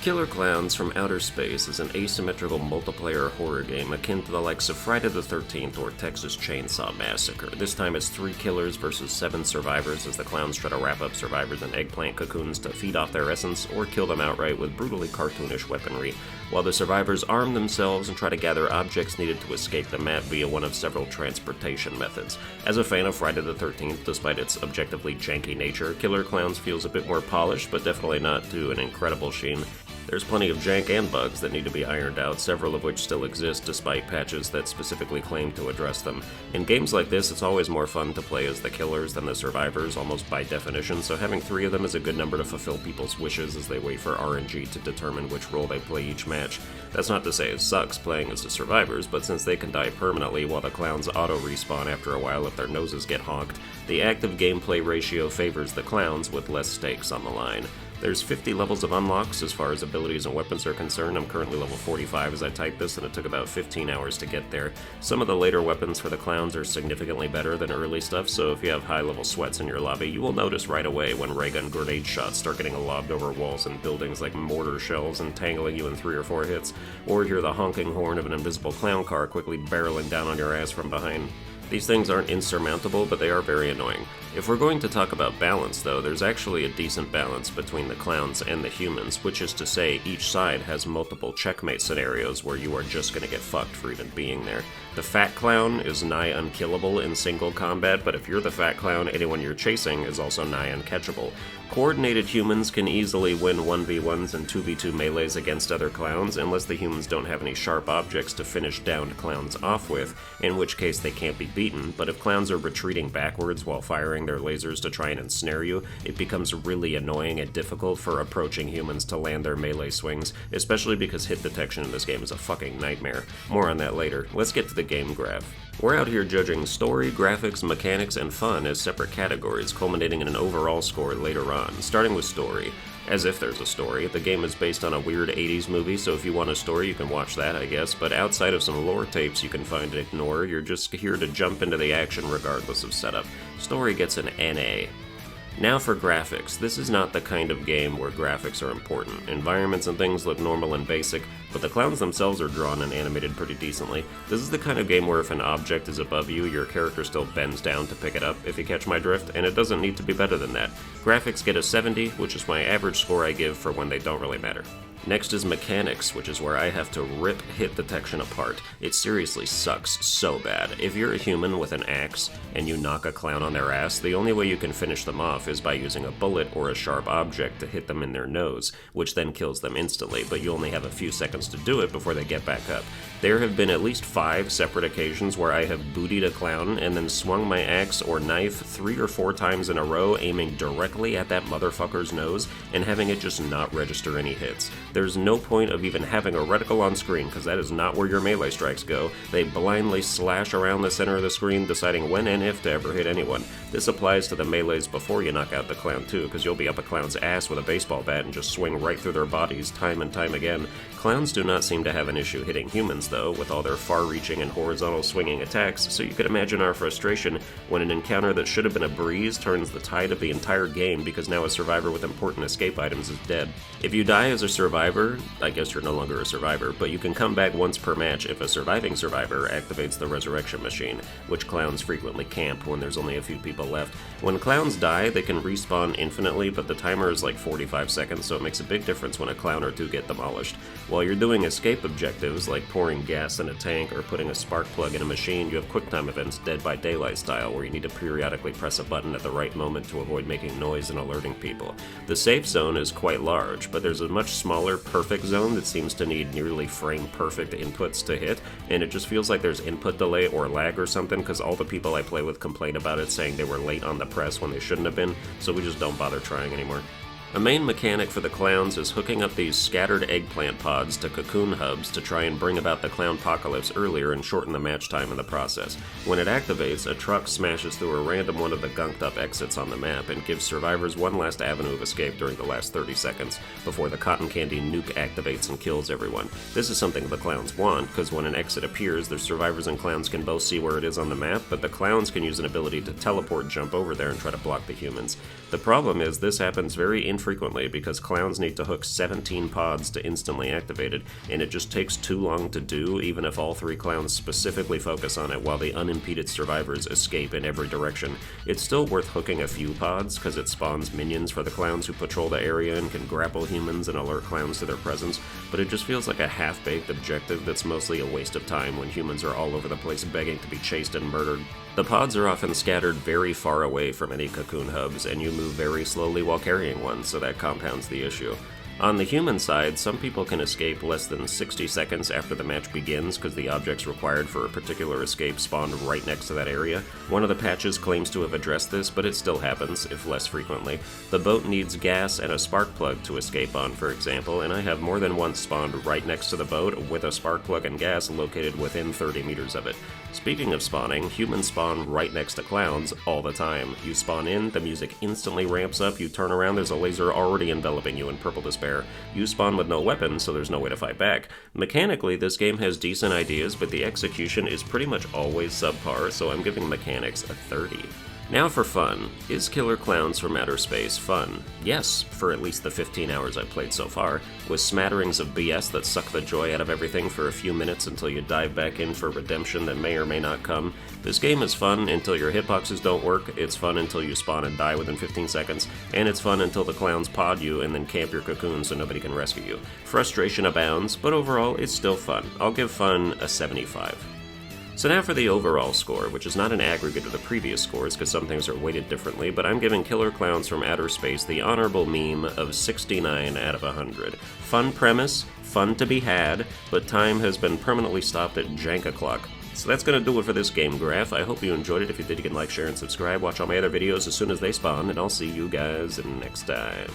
Killer Klowns from Outer Space is an asymmetrical multiplayer horror game akin to the likes of Friday the 13th or Texas Chainsaw Massacre. This time it's 3 killers versus 7 survivors as the clowns try to wrap up survivors in eggplant cocoons to feed off their essence or kill them outright with brutally cartoonish weaponry, while the survivors arm themselves and try to gather objects needed to escape the map via one of several transportation methods. As a fan of Friday the 13th, despite its objectively janky nature, Killer Klowns feels a bit more polished, but definitely not to an incredible sheen. There's plenty of jank and bugs that need to be ironed out, several of which still exist despite patches that specifically claim to address them. In games like this, it's always more fun to play as the killers than the survivors, almost by definition, so having 3 of them is a good number to fulfill people's wishes as they wait for RNG to determine which role they play each match. That's not to say it sucks playing as the survivors, but since they can die permanently while the clowns auto-respawn after a while if their noses get honked, the active gameplay ratio favors the clowns with less stakes on the line. There's 50 levels of unlocks as far as abilities and weapons are concerned. I'm currently level 45 as I type this, and it took about 15 hours to get there. Some of the later weapons for the clowns are significantly better than early stuff, so if you have high-level sweats in your lobby, you will notice right away when ray gun grenade shots start getting lobbed over walls and buildings like mortar shells and tangling you in 3 or 4 hits, or hear the honking horn of an invisible clown car quickly barreling down on your ass from behind. These things aren't insurmountable, but they are very annoying. If we're going to talk about balance, though, there's actually a decent balance between the clowns and the humans, which is to say each side has multiple checkmate scenarios where you are just going to get fucked for even being there. The fat clown is nigh unkillable in single combat, but if you're the fat clown, anyone you're chasing is also nigh uncatchable. Coordinated humans can easily win 1v1s and 2v2 melees against other clowns, unless the humans don't have any sharp objects to finish downed clowns off with, in which case they can't be beaten, but if clowns are retreating backwards while firing their lasers to try and ensnare you, it becomes really annoying and difficult for approaching humans to land their melee swings, especially because hit detection in this game is a fucking nightmare. More on that later. Let's get to the game graph. We're out here judging story, graphics, mechanics, and fun as separate categories, culminating in an overall score later on. Starting with story. As if there's a story. The game is based on a weird 80s movie, so if you want a story, you can watch that, I guess, but outside of some lore tapes you can find and ignore, you're just here to jump into the action regardless of setup. Story gets an NA. Now for graphics. This is not the kind of game where graphics are important. Environments and things look normal and basic, but the clowns themselves are drawn and animated pretty decently. This is the kind of game where if an object is above you, your character still bends down to pick it up, if you catch my drift, and it doesn't need to be better than that. Graphics get a 70, which is my average score I give for when they don't really matter. Next is mechanics, which is where I have to rip hit detection apart. It seriously sucks so bad. If you're a human with an axe and you knock a clown on their ass, the only way you can finish them off is by using a bullet or a sharp object to hit them in their nose, which then kills them instantly, but you only have a few seconds to do it before they get back up. There have been at least 5 separate occasions where I have bootied a clown and then swung my axe or knife 3 or 4 times in a row, aiming directly at that motherfucker's nose and having it just not register any hits. There's no point of even having a reticle on screen, because that is not where your melee strikes go. They blindly slash around the center of the screen, deciding when and if to ever hit anyone. This applies to the melees before you knock out the clown too, because you'll be up a clown's ass with a baseball bat and just swing right through their bodies time and time again. Clowns do not seem to have an issue hitting humans though, with all their far-reaching and horizontal swinging attacks, so you can imagine our frustration when an encounter that should have been a breeze turns the tide of the entire game because now a survivor with important escape items is dead. If you die as a survivor, I guess you're no longer a survivor, but you can come back once per match if a surviving survivor activates the resurrection machine, which clowns frequently camp when there's only a few people left. When clowns die, they can respawn infinitely, but the timer is like 45 seconds, so it makes a big difference when a clown or 2 get demolished. While you're doing escape objectives, like pouring gas in a tank or putting a spark plug in a machine, you have QuickTime events Dead by Daylight style, where you need to periodically press a button at the right moment to avoid making noise and alerting people. The safe zone is quite large, but there's a much smaller perfect zone that seems to need nearly frame-perfect inputs to hit, and it just feels like there's input delay or lag or something, because all the people I play with complain about it, saying they were late on the press when they shouldn't have been, so we just don't bother trying anymore. A main mechanic for the clowns is hooking up these scattered eggplant pods to cocoon hubs to try and bring about the clownpocalypse earlier and shorten the match time in the process. When it activates, a truck smashes through a random one of the gunked up exits on the map and gives survivors one last avenue of escape during the last 30 seconds, before the cotton candy nuke activates and kills everyone. This is something the clowns want, because when an exit appears, the survivors and clowns can both see where it is on the map, but the clowns can use an ability to teleport jump over there and try to block the humans. The problem is this happens very infrequently because Klowns need to hook 17 pods to instantly activate it, and it just takes too long to do even if all 3 Klowns specifically focus on it while the unimpeded survivors escape in every direction. It's still worth hooking a few pods because it spawns minions for the Klowns who patrol the area and can grapple humans and alert Klowns to their presence, but it just feels like a half-baked objective that's mostly a waste of time when humans are all over the place begging to be chased and murdered. The pods are often scattered very far away from any cocoon hubs, and you move very slowly while carrying one, so that compounds the issue. On the human side, some people can escape less than 60 seconds after the match begins because the objects required for a particular escape spawned right next to that area. One of the patches claims to have addressed this, but it still happens, if less frequently. The boat needs gas and a spark plug to escape on, for example, and I have more than once spawned right next to the boat with a spark plug and gas located within 30 meters of it. Speaking of spawning, humans spawn right next to Klowns all the time. You spawn in, the music instantly ramps up, you turn around, there's a laser already enveloping you in purple despair. You spawn with no weapons, so there's no way to fight back. Mechanically, this game has decent ideas, but the execution is pretty much always subpar, so I'm giving mechanics a 30. Now for fun. Is Killer Klowns from Outer Space fun? Yes, for at least the 15 hours I've played so far, with smatterings of BS that suck the joy out of everything for a few minutes until you dive back in for redemption that may or may not come. This game is fun until your hitboxes don't work, it's fun until you spawn and die within 15 seconds, and it's fun until the Klowns pod you and then camp your cocoon so nobody can rescue you. Frustration abounds, but overall it's still fun. I'll give fun a 75. So now for the overall score, which is not an aggregate of the previous scores because some things are weighted differently, but I'm giving Killer Klowns from Outer Space the honorable meme of 69 out of 100. Fun premise, fun to be had, but time has been permanently stopped at jank o'clock. So that's going to do it for this game graph. I hope you enjoyed it. If you did, you can like, share, and subscribe. Watch all my other videos as soon as they spawn, and I'll see you guys next time.